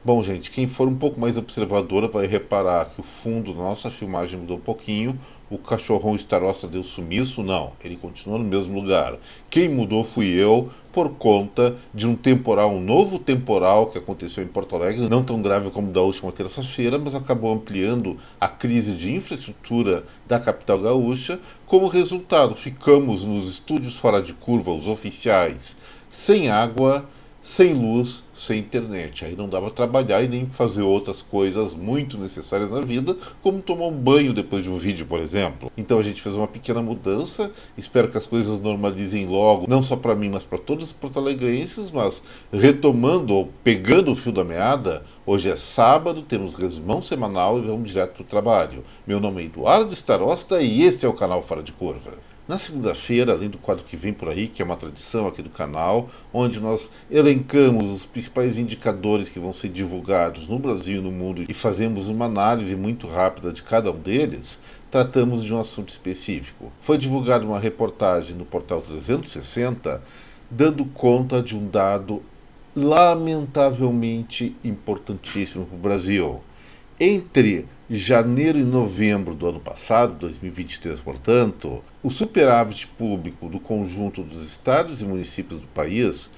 Bom, gente, quem for um pouco mais observador vai reparar que o fundo da nossa filmagem mudou um pouquinho. O cachorrão Starosta deu sumiço? Não, ele continua no mesmo lugar. Quem mudou fui eu, por conta de um novo temporal que aconteceu em Porto Alegre, não tão grave como o da última terça-feira, mas acabou ampliando a crise de infraestrutura da capital gaúcha. Como resultado, ficamos nos estúdios fora de curva, os oficiais, sem água, sem luz, sem internet. Aí não dá para trabalhar e nem fazer outras coisas muito necessárias na vida, como tomar um banho depois de um vídeo, por exemplo. Então a gente fez uma pequena mudança, espero que as coisas normalizem logo, não só para mim, mas para todos os porto-alegrenses, mas retomando ou pegando o fio da meada, hoje é sábado, temos resumão semanal e vamos direto para o trabalho. Meu nome é Eduardo Starosta e este é o canal Fora de Curva. Na segunda-feira, além do quadro que vem por aí, que é uma tradição aqui do canal, onde nós elencamos os principais indicadores que vão ser divulgados no Brasil e no mundo e fazemos uma análise muito rápida de cada um deles, tratamos de um assunto específico. Foi divulgada uma reportagem no portal 360 dando conta de um dado lamentavelmente importantíssimo para o Brasil. Entre janeiro e novembro do ano passado, 2023, portanto, o superávit público do conjunto dos estados e municípios do país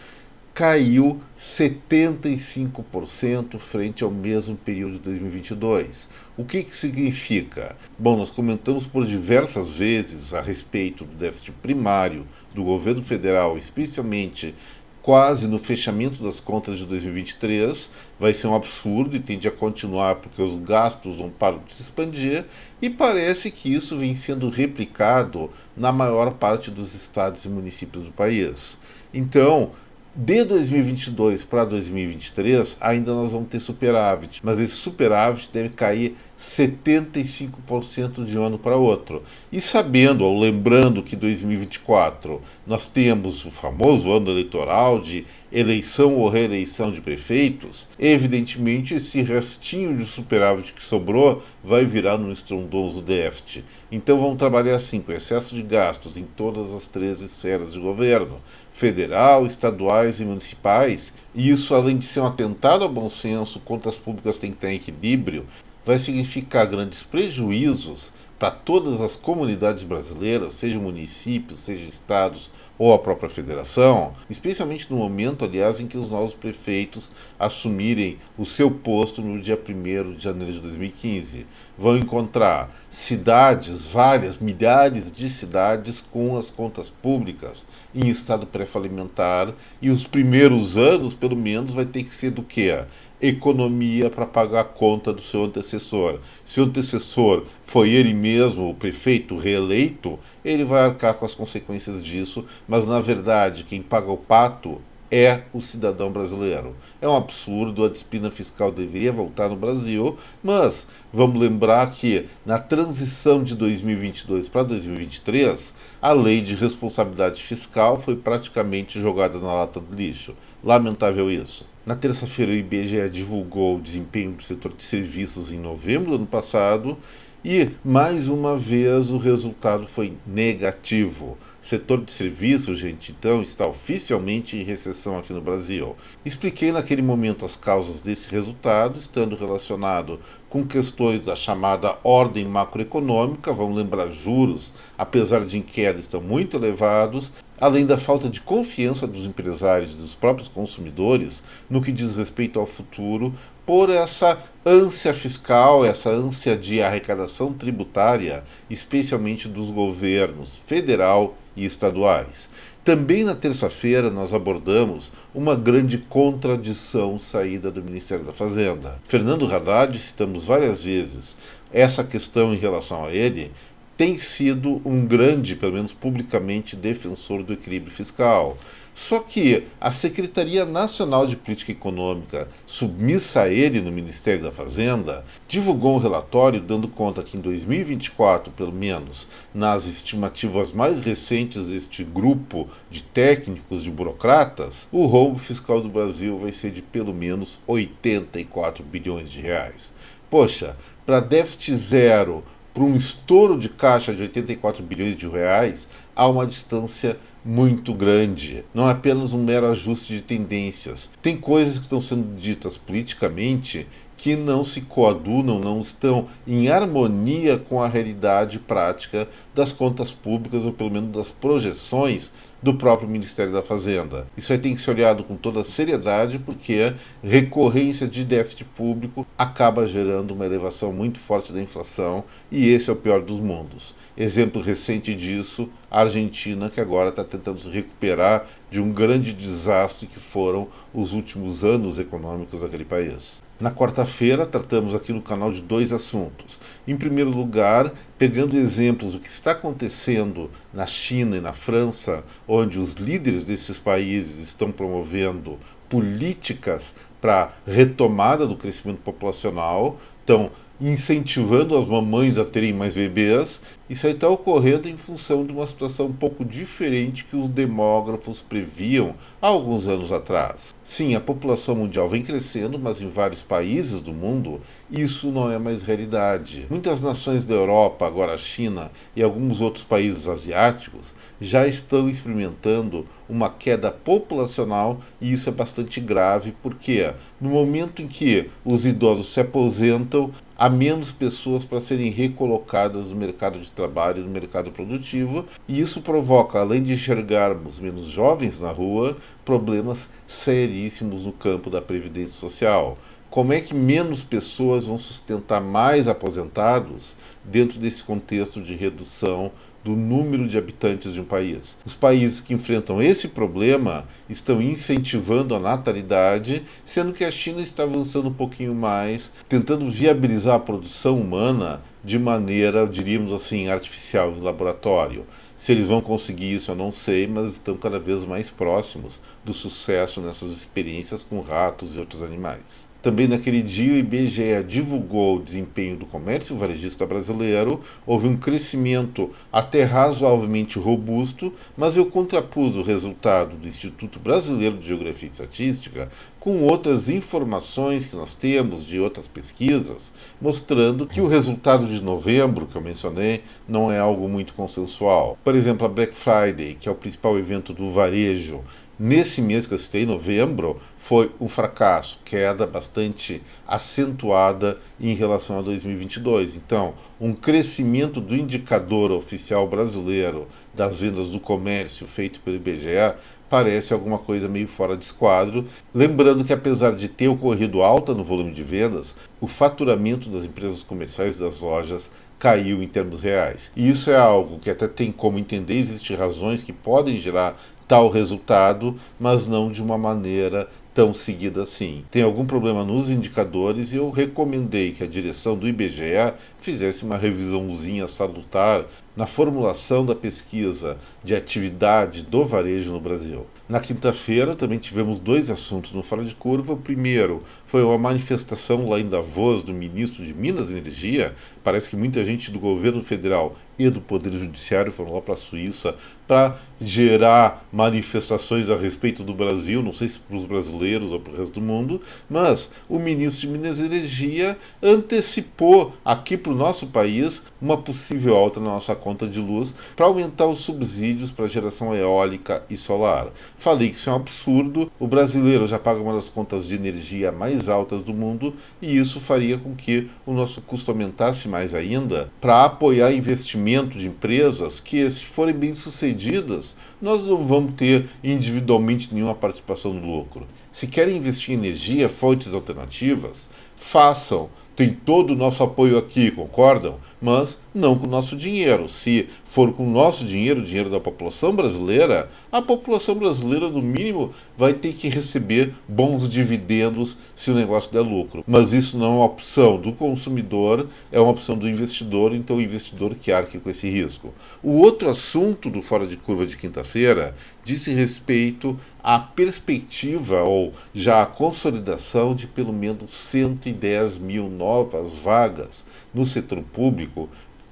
caiu 75% frente ao mesmo período de 2022. O que isso significa? Bom, nós comentamos por diversas vezes a respeito do déficit primário do governo federal, especialmente quase no fechamento das contas de 2023, vai ser um absurdo e tende a continuar porque os gastos não param de se expandir e parece que isso vem sendo replicado na maior parte dos estados e municípios do país. Então, de 2022 para 2023, ainda nós vamos ter superávit, mas esse superávit deve cair 75% de um ano para outro. E sabendo, ou lembrando que 2024 nós temos o famoso ano eleitoral de eleição ou reeleição de prefeitos, evidentemente esse restinho de superávit que sobrou vai virar um estrondoso déficit. Então vamos trabalhar assim, com excesso de gastos em todas as três esferas de governo, federal, estaduais e municipais, e isso, além de ser um atentado ao bom senso, contas públicas têm que ter equilíbrio, vai significar grandes prejuízos para todas as comunidades brasileiras, sejam municípios, sejam estados ou a própria federação, especialmente no momento, aliás, em que os novos prefeitos assumirem o seu posto no dia 1º de janeiro de 2015. Vão encontrar cidades, várias, milhares de cidades com as contas públicas em estado pré-falimentar, e os primeiros anos, pelo menos, vai ter que ser do quê? Economia para pagar a conta do seu antecessor. Se o antecessor foi ele mesmo, o prefeito reeleito, ele vai arcar com as consequências disso, mas na verdade quem paga o pato é o cidadão brasileiro. É um absurdo, a disciplina fiscal deveria voltar no Brasil, mas vamos lembrar que na transição de 2022 para 2023, a lei de responsabilidade fiscal foi praticamente jogada na lata do lixo. Lamentável isso. Na terça-feira, o IBGE divulgou o desempenho do setor de serviços em novembro do ano passado e, mais uma vez, o resultado foi negativo. O setor de serviços, gente, então, está oficialmente em recessão aqui no Brasil. Expliquei naquele momento as causas desse resultado, estando relacionado com questões da chamada ordem macroeconômica, vamos lembrar, juros, apesar de em queda, estão muito elevados, além da falta de confiança dos empresários e dos próprios consumidores no que diz respeito ao futuro, por essa ânsia fiscal, essa ânsia de arrecadação tributária, especialmente dos governos federal e estaduais. Também na terça-feira nós abordamos uma grande contradição saída do Ministério da Fazenda. Fernando Haddad, citamos várias vezes essa questão em relação a ele, tem sido um grande, pelo menos publicamente, defensor do equilíbrio fiscal. Só que a Secretaria Nacional de Política Econômica, submissa a ele no Ministério da Fazenda, divulgou um relatório dando conta que em 2024, pelo menos, nas estimativas mais recentes deste grupo de técnicos, de burocratas, o rombo fiscal do Brasil vai ser de pelo menos 84 bilhões de reais. Poxa, para déficit zero, para um estouro de caixa de 84 bilhões de reais, há uma distância muito grande. Não é apenas um mero ajuste de tendências. Tem coisas que estão sendo ditas politicamente que não se coadunam, não estão em harmonia com a realidade prática das contas públicas, ou pelo menos das projeções do próprio Ministério da Fazenda. Isso aí tem que ser olhado com toda a seriedade, porque recorrência de déficit público acaba gerando uma elevação muito forte da inflação, e esse é o pior dos mundos. Exemplo recente disso, a Argentina, que agora está tentando se recuperar de um grande desastre que foram os últimos anos econômicos daquele país. Na quarta-feira, tratamos aqui no canal de dois assuntos. Em primeiro lugar, pegando exemplos do que está acontecendo na China e na França, onde os líderes desses países estão promovendo políticas para retomada do crescimento populacional, estão incentivando as mamães a terem mais bebês. Isso aí está ocorrendo em função de uma situação um pouco diferente que os demógrafos previam há alguns anos atrás. Sim, a população mundial vem crescendo, mas em vários países do mundo isso não é mais realidade. Muitas nações da Europa, agora a China e alguns outros países asiáticos já estão experimentando uma queda populacional, e isso é bastante grave, porque no momento em que os idosos se aposentam, há menos pessoas para serem recolocadas no mercado de trabalho, no mercado produtivo, e isso provoca, além de enxergarmos menos jovens na rua, problemas seríssimos no campo da previdência social. Como é que menos pessoas vão sustentar mais aposentados dentro desse contexto de redução do número de habitantes de um país? Os países que enfrentam esse problema estão incentivando a natalidade, sendo que a China está avançando um pouquinho mais, tentando viabilizar a produção humana de maneira, diríamos assim, artificial, em laboratório. Se eles vão conseguir isso eu não sei, mas estão cada vez mais próximos do sucesso nessas experiências com ratos e outros animais. Também naquele dia o IBGE divulgou o desempenho do comércio varejista brasileiro. Houve um crescimento até razoavelmente robusto, mas eu contrapus o resultado do Instituto Brasileiro de Geografia e Estatística com outras informações que nós temos de outras pesquisas, mostrando que o resultado de novembro, que eu mencionei, não é algo muito consensual. Por exemplo, a Black Friday, que é o principal evento do varejo, nesse mês que eu citei, novembro, foi um fracasso, queda bastante acentuada em relação a 2022. Então, um crescimento do indicador oficial brasileiro das vendas do comércio feito pelo IBGE parece alguma coisa meio fora de esquadro. Lembrando que, apesar de ter ocorrido alta no volume de vendas, o faturamento das empresas comerciais e das lojas caiu em termos reais. E isso é algo que até tem como entender, existem razões que podem gerar tal resultado, mas não de uma maneira tão seguida assim. Tem algum problema nos indicadores, e eu recomendei que a direção do IBGE fizesse uma revisãozinha salutar na formulação da pesquisa de atividade do varejo no Brasil. Na quinta-feira também tivemos dois assuntos no Fora de Curva. O primeiro foi uma manifestação lá em Davos do ministro de Minas e Energia. Parece que muita gente do governo federal e do Poder Judiciário foram lá para a Suíça para gerar manifestações a respeito do Brasil, não sei se para os brasileiros ou para o resto do mundo, mas o ministro de Minas e Energia antecipou aqui para o nosso país uma possível alta na nossa conta de luz para aumentar os subsídios para geração eólica e solar. Falei que isso é um absurdo, o brasileiro já paga uma das contas de energia mais altas do mundo, e isso faria com que o nosso custo aumentasse mais ainda para apoiar investimento de empresas que, se forem bem-sucedidas, nós não vamos ter individualmente nenhuma participação no lucro. Se querem investir em energia, fontes alternativas, façam. Tem todo o nosso apoio aqui, concordam? Mas não com o nosso dinheiro. Se for com o nosso dinheiro, o dinheiro da população brasileira, a população brasileira, no mínimo, vai ter que receber bons dividendos se o negócio der lucro. Mas isso não é uma opção do consumidor, é uma opção do investidor, então o investidor que arque com esse risco. O outro assunto do Fora de Curva de quinta-feira disse respeito à perspectiva ou já a consolidação de pelo menos 110 mil novas vagas no setor público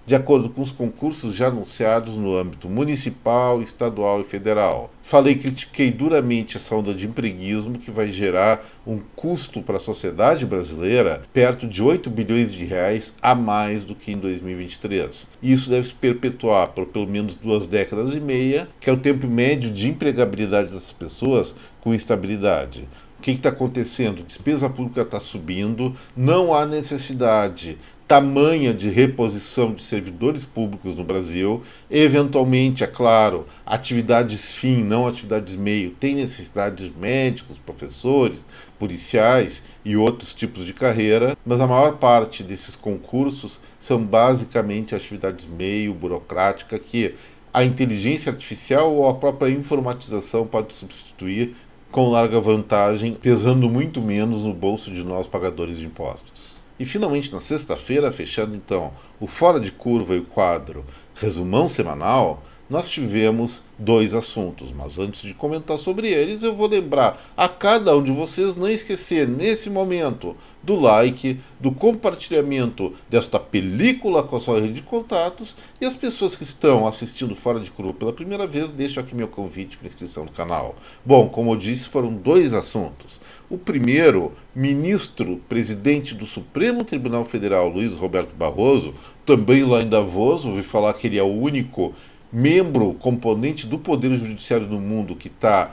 de acordo com os concursos já anunciados no âmbito municipal, estadual e federal. Critiquei duramente essa onda de empreguismo que vai gerar um custo para a sociedade brasileira perto de 8 bilhões de reais a mais do que em 2023. E isso deve se perpetuar por pelo menos 2 décadas e meia, que é o tempo médio de empregabilidade dessas pessoas com estabilidade. O que está acontecendo? Despesa pública está subindo, não há necessidade tamanha de reposição de servidores públicos no Brasil. Eventualmente, é claro, atividades fim, não atividades meio, tem necessidades de médicos, professores, policiais e outros tipos de carreira, mas a maior parte desses concursos são basicamente atividades meio, burocrática, que a inteligência artificial ou a própria informatização pode substituir com larga vantagem, pesando muito menos no bolso de nós pagadores de impostos. E finalmente na sexta-feira, fechando então o Fora de Curva e o quadro Resumão Semanal, nós tivemos 2 assuntos, mas antes de comentar sobre eles, eu vou lembrar a cada um de vocês não esquecer, nesse momento, do like, do compartilhamento desta película com a sua rede de contatos, e as pessoas que estão assistindo Fora de Curva pela primeira vez, deixo aqui meu convite para inscrição no canal. Bom, como eu disse, foram 2 assuntos. O primeiro, presidente do Supremo Tribunal Federal, Luiz Roberto Barroso, também lá em Davos, ouvi falar que ele é o único membro, componente do Poder Judiciário do mundo que está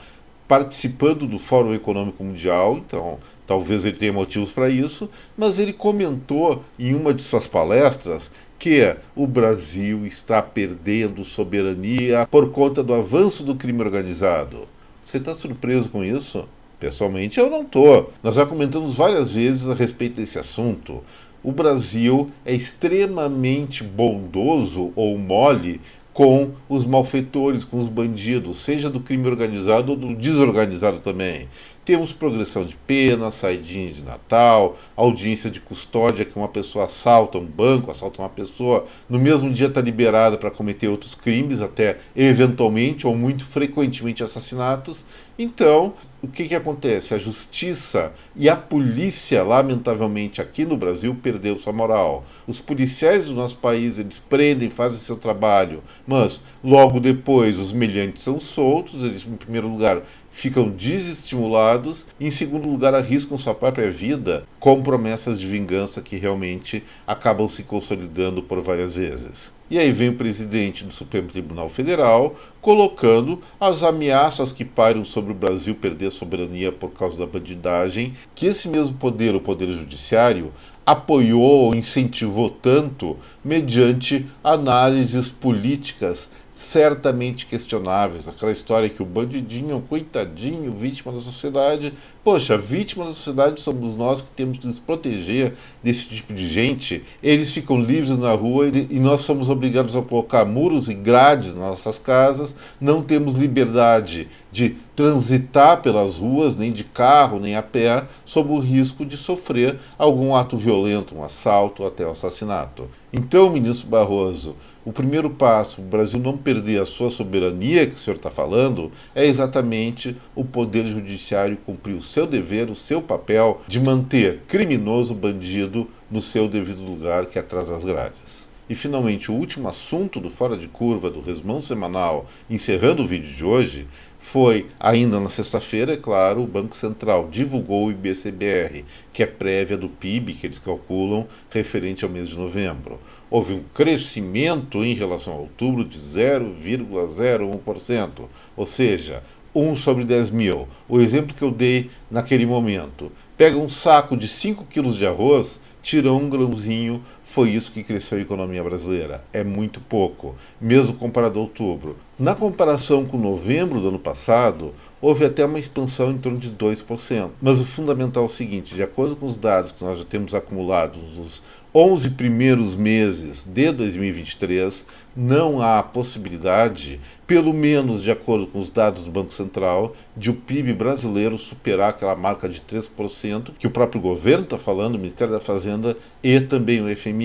participando do Fórum Econômico Mundial, então talvez ele tenha motivos para isso, mas ele comentou em uma de suas palestras que o Brasil está perdendo soberania por conta do avanço do crime organizado. Você está surpreso com isso? Pessoalmente eu não estou. Nós já comentamos várias vezes a respeito desse assunto. O Brasil é extremamente bondoso ou mole com os malfeitores, com os bandidos, seja do crime organizado ou do desorganizado também. Temos progressão de pena, saidinha de Natal, audiência de custódia que uma pessoa assalta um banco, assalta uma pessoa, no mesmo dia está liberada para cometer outros crimes, até eventualmente ou muito frequentemente assassinatos. Então, o que acontece? A justiça e a polícia, lamentavelmente, aqui no Brasil, perdeu sua moral. Os policiais do nosso país, eles prendem, fazem seu trabalho, mas logo depois os meliantes são soltos, eles, em primeiro lugar, ficam desestimulados e, em segundo lugar, arriscam sua própria vida com promessas de vingança que realmente acabam se consolidando por várias vezes. E aí vem o presidente do Supremo Tribunal Federal colocando as ameaças que pairam sobre o Brasil perder a soberania por causa da bandidagem, que esse mesmo poder, o Poder Judiciário, apoiou ou incentivou tanto mediante análises políticas certamente questionáveis. Aquela história que o bandidinho, o coitadinho, vítima da sociedade. Poxa, vítima da sociedade somos nós que temos que nos proteger desse tipo de gente. Eles ficam livres na rua e nós somos obrigados a colocar muros e grades nas nossas casas. Não temos liberdade de transitar pelas ruas, nem de carro, nem a pé, sob o risco de sofrer algum ato violento, um assalto ou até um assassinato. Então, ministro Barroso, o primeiro passo para o Brasil não perder a sua soberania, que o senhor está falando, é exatamente o Poder Judiciário cumprir o seu dever, o seu papel de manter criminoso, bandido, no seu devido lugar, que é atrás das grades. E, finalmente, o último assunto do Fora de Curva, do Resumão Semanal, encerrando o vídeo de hoje, foi, ainda na sexta-feira, é claro, o Banco Central divulgou o IBCBR, que é prévia do PIB, que eles calculam, referente ao mês de novembro. Houve um crescimento em relação a outubro de 0,01%, ou seja, 1 sobre 10 mil. O exemplo que eu dei naquele momento. Pega um saco de 5 quilos de arroz, tira um grãozinho, foi isso que cresceu a economia brasileira. É muito pouco, mesmo comparado a outubro. Na comparação com novembro do ano passado, houve até uma expansão em torno de 2%. Mas o fundamental é o seguinte, de acordo com os dados que nós já temos acumulados nos 11 primeiros meses de 2023, não há possibilidade, pelo menos de acordo com os dados do Banco Central, de o PIB brasileiro superar aquela marca de 3% que o próprio governo está falando, o Ministério da Fazenda e também o FMI.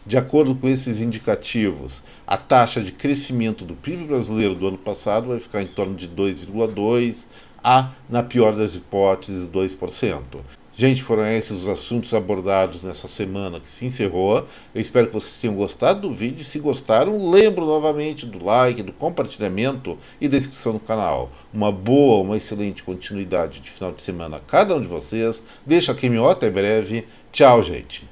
De acordo com esses indicativos, a taxa de crescimento do PIB brasileiro do ano passado vai ficar em torno de 2,2% a, na pior das hipóteses, 2%. Gente, foram esses os assuntos abordados nessa semana que se encerrou. Eu espero que vocês tenham gostado do vídeo. Se gostaram, lembro novamente do like, do compartilhamento e da inscrição no canal. Uma boa, uma excelente continuidade de final de semana a cada um de vocês. Deixa aqui meu até breve. Tchau, gente.